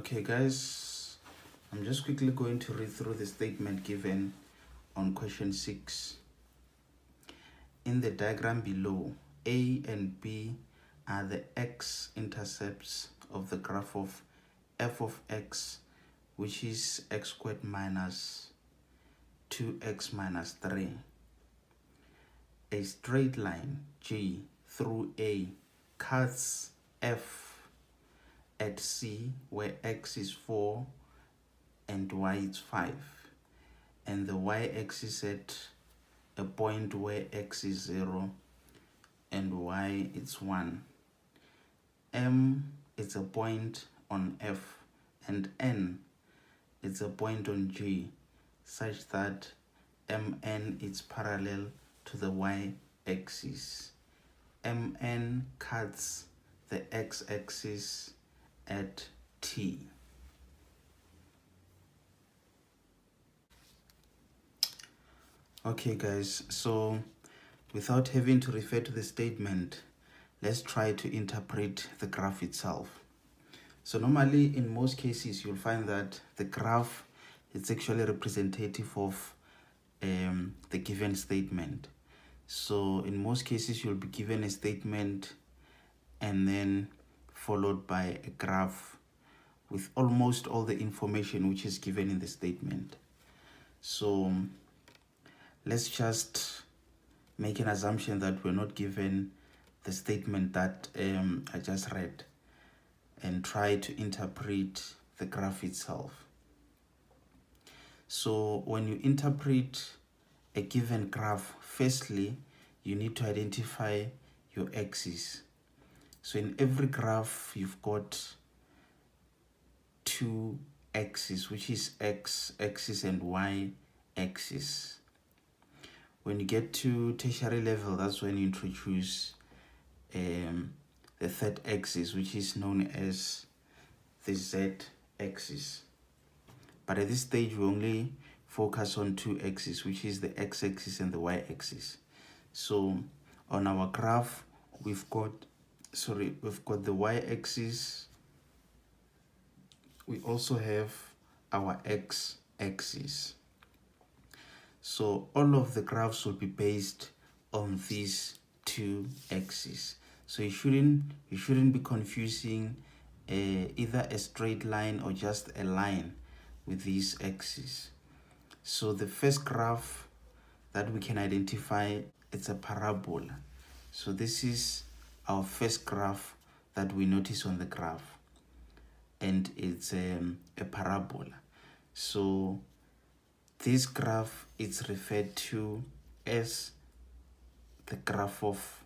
Okay guys, I'm just quickly going to read through the statement given on question 6. In the diagram below, A and B are the x-intercepts of the graph of f of x, which is x squared minus 2x minus 3. A straight line G through A cuts f at C, where x is 4 and y is 5, and the y-axis at a point where x is 0 and y is 1. M is a point on F, and N is a point on G, such that MN is parallel to the y-axis. MN cuts the x-axis at T. Okay guys, so without having to refer to the statement, let's try to interpret the graph itself. So normally in most cases you'll find that the graph is actually representative of the given statement. So in most cases you'll be given a statement and then followed by a graph with almost all the information which is given in the statement. So let's just make an assumption that we're not given the statement that I just read and try to interpret the graph itself. So when you interpret a given graph, firstly, you need to identify your axis. So in every graph, you've got two axes, which is x-axis and y-axis. When you get to tertiary level, that's when you introduce the third axis, which is known as the z-axis. But at this stage, we only focus on two axes, which is the x-axis and the y-axis. So on our graph, we've got the y-axis. We also have our x-axis. So all of the graphs will be based on these two axes. So you shouldn't be confusing either a straight line or just a line with these axes. So the first graph that we can identify, it's a parabola. So this is our first graph that we notice on the graph, and it's a parabola. So this graph is referred to as the graph of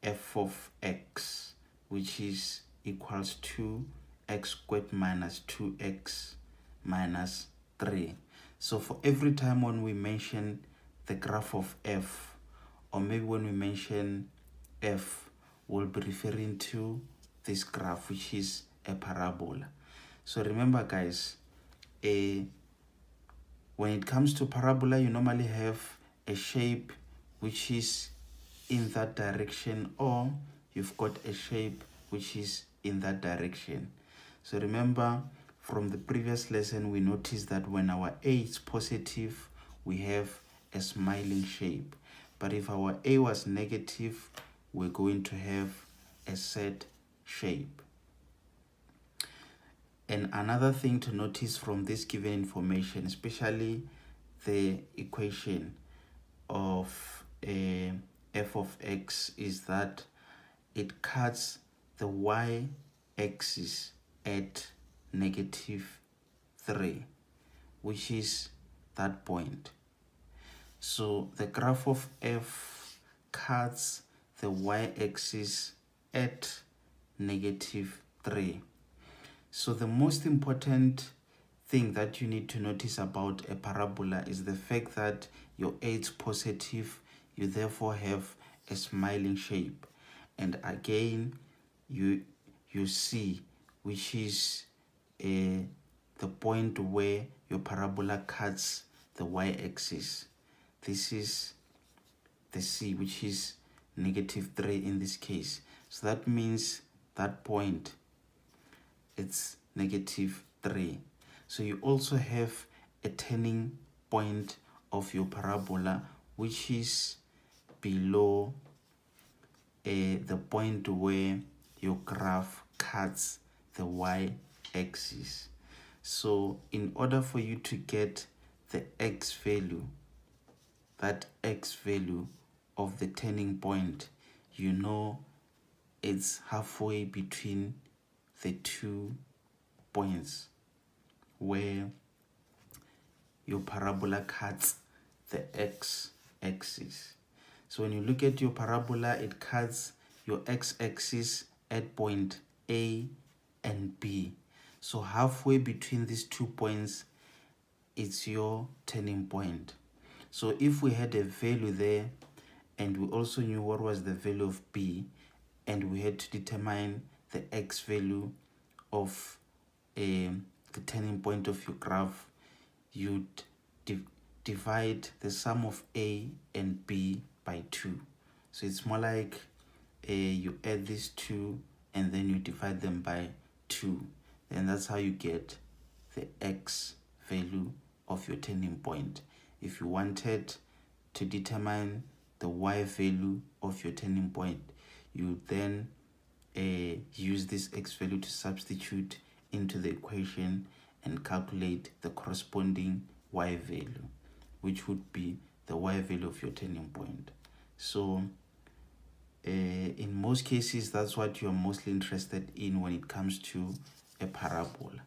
f of x, which is equals to x squared minus 2x minus 3. So for every time when we mention the graph of f, or maybe when we mention f, we'll be referring to this graph, which is a parabola. So remember guys, when it comes to parabola, you normally have a shape which is in that direction, or you've got a shape which is in that direction. So remember, from the previous lesson, we noticed that when our a is positive, we have a smiling shape. But if our a was negative, we're going to have a sad shape. And another thing to notice from this given information, especially the equation of f of x, is that it cuts the y-axis at -3, which is that point. So the graph of f cuts the y-axis at -3. So the most important thing that you need to notice about a parabola is the fact that your a is positive, you therefore have a smiling shape. And again, you see, which is the point where your parabola cuts the y-axis. This is the C, which is -3 in this case. So that means that point, it's negative 3. So you also have a turning point of your parabola, which is below the point where your graph cuts the y-axis. So in order for you to get the x value, that x value of the turning point, you know it's halfway between the 2 points where your parabola cuts the x-axis. So when you look at your parabola, it cuts your x-axis at point A and B. So halfway between these 2 points, it's your turning point. So if we had a value there, and we also knew what was the value of B, and we had to determine the x value of the turning point of your graph, you'd divide the sum of A and B by 2. So it's more like you add these 2 and then you divide them by 2. And that's how you get the x value of your turning point. If you wanted to determine the y value of your turning point, you then use this x value to substitute into the equation and calculate the corresponding y value, which would be the y value of your turning point. So in most cases, that's what you're mostly interested in when it comes to a parabola.